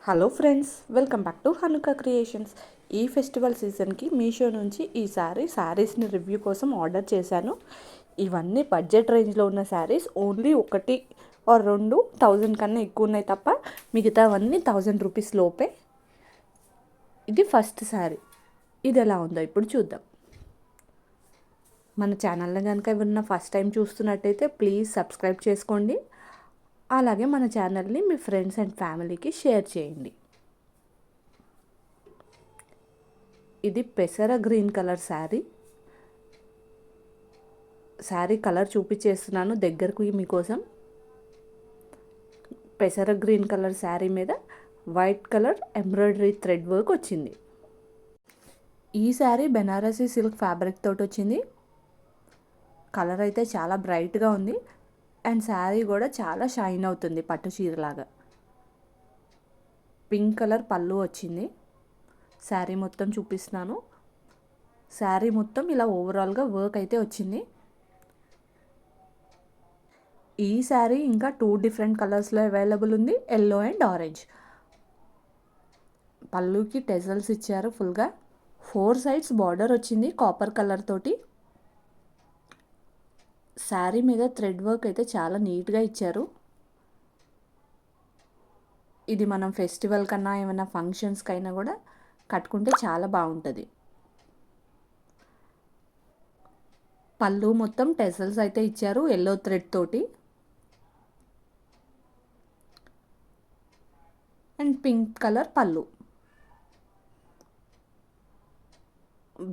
Hello friends, welcome back to హనుక creations. ఈ festival సీజన్కి మీషో నుంచి ఈసారి శారీస్ని రివ్యూ కోసం ఆర్డర్ చేశాను. ఇవన్నీ బడ్జెట్ రేంజ్లో ఉన్న శారీస్. ఓన్లీ 1 or 2 1000 కన్నా ఎక్కువ ఉన్నాయి తప్ప మిగతావన్నీ 1000 రూపీస్ లోపే. ఇది ఫస్ట్ శారీ. ఇది ఎలా ఉందో ఇప్పుడు చూద్దాం. మన ఛానల్ని కనుక ఎవరన్నా ఫస్ట్ టైం చూస్తున్నట్టయితే ప్లీజ్ సబ్స్క్రైబ్ చేసుకోండి. అలాగే మన ఛానల్ని మీ ఫ్రెండ్స్ అండ్ ఫ్యామిలీకి షేర్ చేయండి. ఇది పెసర green colour saree. Saree colour చూపించేస్తున్నాను దగ్గరకు మీకోసం. పెసర గ్రీన్ కలర్ శారీ మీద white colour embroidery thread work వచ్చింది. ఈ శారీ బెనారసీ సిల్క్ ఫ్యాబ్రిక్ తోటి వచ్చింది. కలర్ అయితే చాలా బ్రైట్గా ఉంది అండ్ శారీ కూడా చాలా షైన్ అవుతుంది పట్టు చీరలాగా. పింక్ కలర్ పళ్ళు వచ్చింది. శారీ మొత్తం చూపిస్తున్నాను. శారీ మొత్తం ఇలా ఓవరాల్గా వర్క్ అయితే వచ్చింది. ఈ శారీ ఇంకా 2 డిఫరెంట్ కలర్స్లో అవైలబుల్ ఉంది, ఎల్లో అండ్ ఆరెంజ్. పళ్ళుకి టెజల్స్ ఇచ్చారు ఫుల్గా. 4 సైడ్స్ బార్డర్ వచ్చింది కాపర్ కలర్ తోటి. శారీ మీద థ్రెడ్ వర్క్ అయితే చాలా నీట్గా ఇచ్చారు. ఇది మనం ఫెస్టివల్ కన్నా ఏమైనా ఫంక్షన్స్కైనా కూడా కట్టుకుంటే చాలా బాగుంటుంది. పళ్ళు మొత్తం టెసల్స్ అయితే ఇచ్చారు ఎల్లో థ్రెడ్ తోటి అండ్ పింక్ కలర్ పళ్ళు.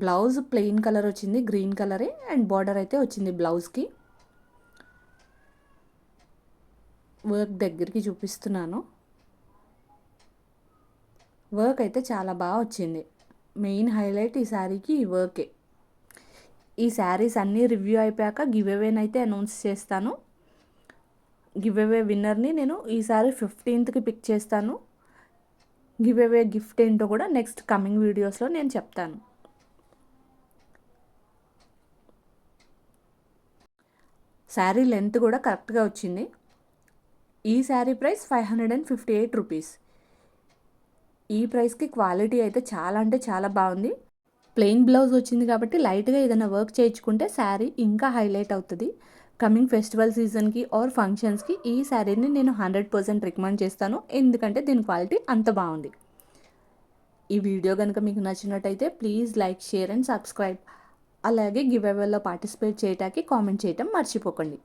బ్లౌజ్ ప్లెయిన్ కలర్ వచ్చింది, గ్రీన్ కలరే అండ్ బార్డర్ అయితే వచ్చింది బ్లౌజ్కి. వర్క్ దగ్గరికి చూపిస్తున్నాను. వర్క్ అయితే చాలా బాగా వచ్చింది. మెయిన్ హైలైట్ ఈ శారీకి ఈ వర్కే. ఈ శారీస్ అన్నీ రివ్యూ అయిపోయాక గివ్ అవేనైతే అనౌన్స్ చేస్తాను. గివ్ అవే విన్నర్ని నేను ఈసారి 15th పిక్ చేస్తాను. గివ్ అవే గిఫ్ట్ ఏంటో కూడా నెక్స్ట్ కమింగ్ వీడియోస్లో నేను చెప్తాను. శారీ లెంత్ కూడా కరెక్ట్గా వచ్చింది. ఈ శారీ ప్రైస్ 558 రూపీస్. ఈ ప్రైస్కి క్వాలిటీ అయితే చాలా అంటే చాలా బాగుంది. ప్లెయిన్ బ్లౌజ్ వచ్చింది కాబట్టి లైట్గా ఏదైనా వర్క్ చేయించుకుంటే శారీ ఇంకా హైలైట్ అవుతుంది. కమింగ్ ఫెస్టివల్ సీజన్కి ఆర్ ఫంక్షన్స్కి ఈ శారీని నేను 100% రికమెండ్ చేస్తాను, ఎందుకంటే దీని క్వాలిటీ అంత బాగుంది. ఈ వీడియో కనుక మీకు నచ్చినట్టయితే please like, share and subscribe. అలాగే గివ్ అవేలో పార్టిసిపేట్ చేయడానికి కామెంట్ చేయటం మర్చిపోకండి.